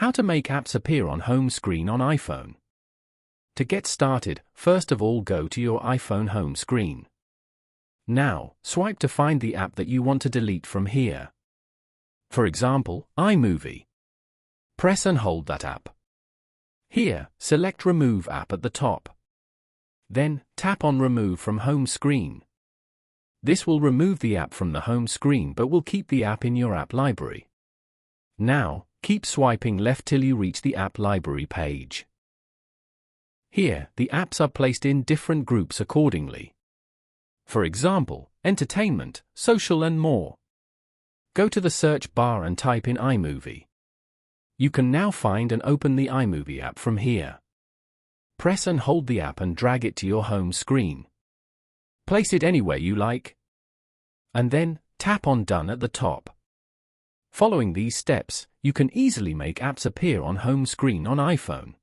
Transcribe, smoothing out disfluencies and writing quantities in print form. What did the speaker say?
How to make apps appear on home screen on iPhone. To get started, first of all go to your iPhone home screen. Now, swipe to find the app that you want to delete from here. For example, iMovie. Press and hold that app. Here, select Remove App at the top. Then, tap on Remove from home screen. This will remove the app from the home screen but will keep the app in your app library. Now, keep swiping left till you reach the app library page. Here, the apps are placed in different groups accordingly. For example, entertainment, social and more. Go to the search bar and type in iMovie. You can now find and open the iMovie app from here. Press and hold the app and drag it to your home screen. Place it anywhere you like. And then, tap on Done at the top. Following these steps, you can easily make apps appear on home screen on iPhone.